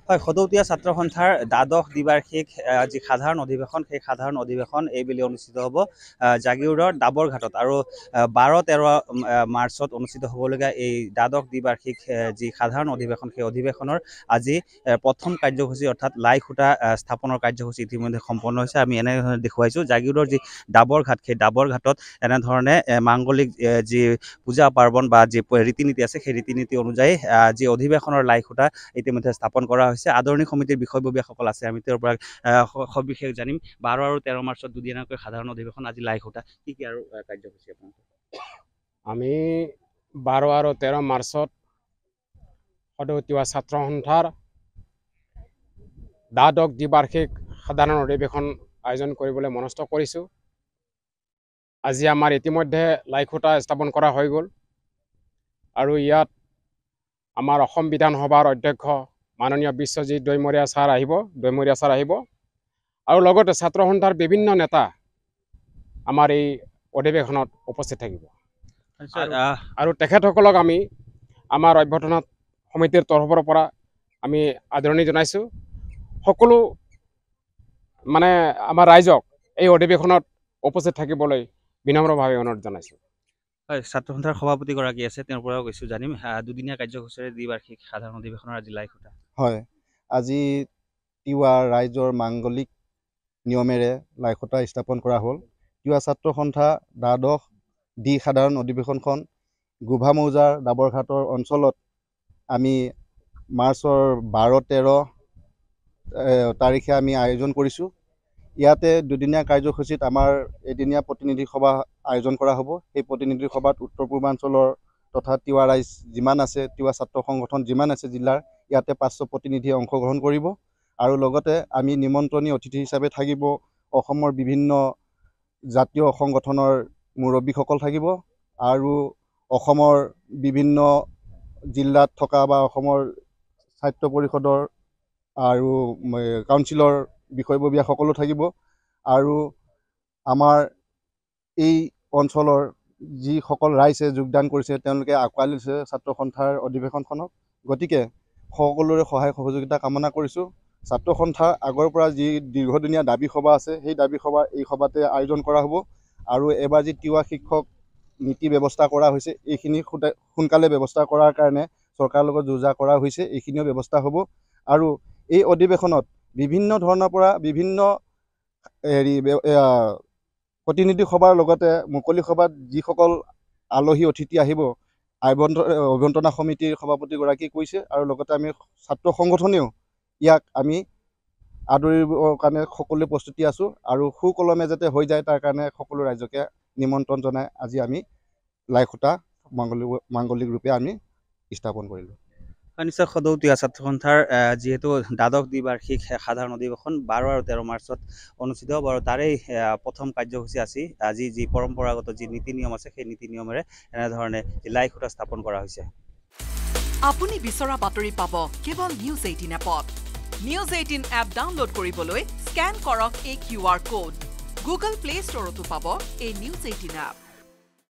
হয়, সদৌতীয়া ছাত্ৰ সন্থাৰ দ্বাদশ দ্বিবাৰ্ষিক যি সাধাৰণ অধিৱেশন সেই সাধাৰণ অধিৱেশন এইবেলি অনুষ্ঠিত হ'ব জাগিৰোডৰ ডাবৰ ঘাটত আৰু 12-13 মাৰ্চত অনুষ্ঠিত হ'বলগীয়া এই দ্বাদশ দ্বিবাৰ্ষিক যি সাধাৰণ অধিৱেশন সেই অধিৱেশনৰ আজি প্ৰথম কাৰ্যসূচী অৰ্থাৎ লাই খুঁটা স্থাপনৰ কাৰ্যসূচী ইতিমধ্যে সম্পন্ন হৈছে। আমি এনেধৰণে দেখুৱাইছোঁ জাগিৰোডৰ যি ডাবৰ ঘাট সেই ডাবৰ ঘাটত এনেধৰণে মাংগলিক যি পূজা পাৰ্বণ বা যি ৰীতি নীতি আছে সেই ৰীতি নীতি অনুযায়ী যি অধিৱেশনৰ লাই খুঁটা ইতিমধ্যে স্থাপন কৰা হৈছে। আদৰণি সমিতিৰ বিষয়ববীয়াসকল আছে, আমি তেওঁৰ পৰা সবিশেষ জানিম। 12 আৰু 13 মাৰ্চত দুদিনীয়াকৈ সাধাৰণ অধিৱেশন, আজি লাই খুঁটা, কি আৰু কাৰ্যসূচী আপোনালোকৰ? আমি 12 আৰু 13 মাৰ্চত সদৌতীয়া ছাত্ৰ সন্থাৰ দ্বাদশ দ্বিবাৰ্ষিক সাধাৰণ অধিৱেশন আয়োজন কৰিবলৈ মনস্থ কৰিছোঁ। আজি আমাৰ ইতিমধ্যে লাই খুঁটা স্থাপন কৰা হৈ গ'ল আৰু ইয়াত আমাৰ অসম বিধানসভাৰ অধ্যক্ষ মাননীয় বিশ্বজিৎ দৈমৰীয়া ছাৰ আহিব আৰু লগতে ছাত্ৰ সন্থাৰ বিভিন্ন নেতা আমাৰ এই অধিৱেশনত উপস্থিত থাকিব আৰু তেখেতসকলক আমি আমাৰ অভ্যৰ্থনা সমিতিৰ তৰফৰ পৰা আমি আদৰণি জনাইছোঁ। সকলো আমাৰ ৰাইজক এই অধিৱেশনত উপস্থিত থাকিবলৈ বিনম্ৰভাৱে অনুৰোধ জনাইছোঁ। হয়, ছাত্ৰ সন্থাৰ সভাপতিগৰাকী আছে, তেওঁৰ পৰাও কিছু জানিম। দুদিনীয়া কাৰ্যসূচীৰে দ্বিবাৰ্ষিক সাধাৰণ অধিৱেশনৰ আজি লাই খুঁটা। হয়, আজি তিৱা ৰাইজৰ মাংগলিক নিয়মেৰে লাই খুঁটা স্থাপন কৰা হ'ল। তিৱা ছাত্ৰ সন্থা দ্বাদশ সাধাৰণ অধিৱেশনখন গোভা মৌজাৰ ডাবৰঘাটৰ অঞ্চলত আমি মাৰ্চৰ 12-13 তাৰিখে আমি আয়োজন কৰিছোঁ। ইয়াতে দুদিনীয়া কাৰ্যসূচীত আমাৰ এদিনীয়া প্ৰতিনিধি সভা আয়োজন কৰা হ'ব। সেই প্ৰতিনিধি সভাত উত্তৰ পূৰ্বাঞ্চলৰ তথা তিৱা ৰাইজ যিমান আছে, তিৱা ছাত্ৰ সংগঠন যিমান আছে জিলাৰ, ইয়াতে 500 প্ৰতিনিধিয়ে অংশগ্ৰহণ কৰিব আৰু লগতে আমি নিমন্ত্ৰণী অতিথি হিচাপে থাকিব অসমৰ বিভিন্ন জাতীয় সংগঠনৰ মুৰব্বীসকল থাকিব আৰু অসমৰ বিভিন্ন জিলাত থকা বা অসমৰ সাহিত্য পৰিষদৰ আৰু কাউন্সিলৰ বিষয়ববীয়াসকলো থাকিব আৰু আমাৰ এই অঞ্চলৰ যিসকল ৰাইজে যোগদান কৰিছে তেওঁলোকে আঁকোৱালি লৈছে ছাত্ৰ সন্থাৰ অধিৱেশনখনক। গতিকে সকলোৰে সহায় সহযোগিতা কামনা কৰিছোঁ। ছাত্ৰ সন্থাৰ আগৰ পৰা যি দীৰ্ঘদিনীয়া দাবী সভা আছে সেই দাবী সভা এই সভাতে আয়োজন কৰা হ'ব আৰু এবাৰ যি তিৱা শিক্ষক নীতি ব্যৱস্থা কৰা হৈছে এইখিনি সোনকালে ব্যৱস্থা কৰাৰ কাৰণে চৰকাৰৰ লগত যোজা কৰা হৈছে, এইখিনিও ব্যৱস্থা হ'ব আৰু এই অধিৱেশনত বিভিন্ন ধৰণৰ পৰা বিভিন্ন প্ৰতিনিধি সভাৰ লগতে মুকলি সভাত যিসকল আলহী অতিথি আহিব অভ্যৰ্থনা সমিতিৰ সভাপতিগৰাকীয়ে কৈছে আৰু লগতে আমি ছাত্ৰ সংগঠনেও ইয়াক আমি আদৰিবৰ কাৰণে সকলোৱে প্ৰস্তুতি আছোঁ আৰু সুকলমে যাতে হৈ যায় তাৰ কাৰণে সকলো ৰাইজকে নিমন্ত্ৰণ জনাই আজি আমি লাই খুঁটা মাংগলিক ৰূপে আমি স্থাপন কৰিলোঁ। নিশ্চয়, সদৌতীয়া ছাত্ৰ সন্থাৰ যিহেতু দ্বাদশ দ্বিবাৰ্ষিক সাধাৰণ অধিৱেশন 12 আৰু 13 মাৰ্চত অনুষ্ঠিত হ'ব আৰু তাৰেই প্ৰথম কাৰ্যসূচী আজি যি পৰম্পৰাগত যি নীতি নিয়ম আছে সেই নীতি নিয়মেৰে এনেধৰণে লাই খুঁটা স্থাপন কৰা হৈছে। আপুনি বিচৰা বাতৰি পাব কেৱল নিউজ 18 এপত। নিউজ 18 এপ ডাউনলোড কৰিবলৈ স্কেন কৰক এই QR কোড। গুগল প্লে ষ্টৰতো পাব এই নিউজ 18 এপ।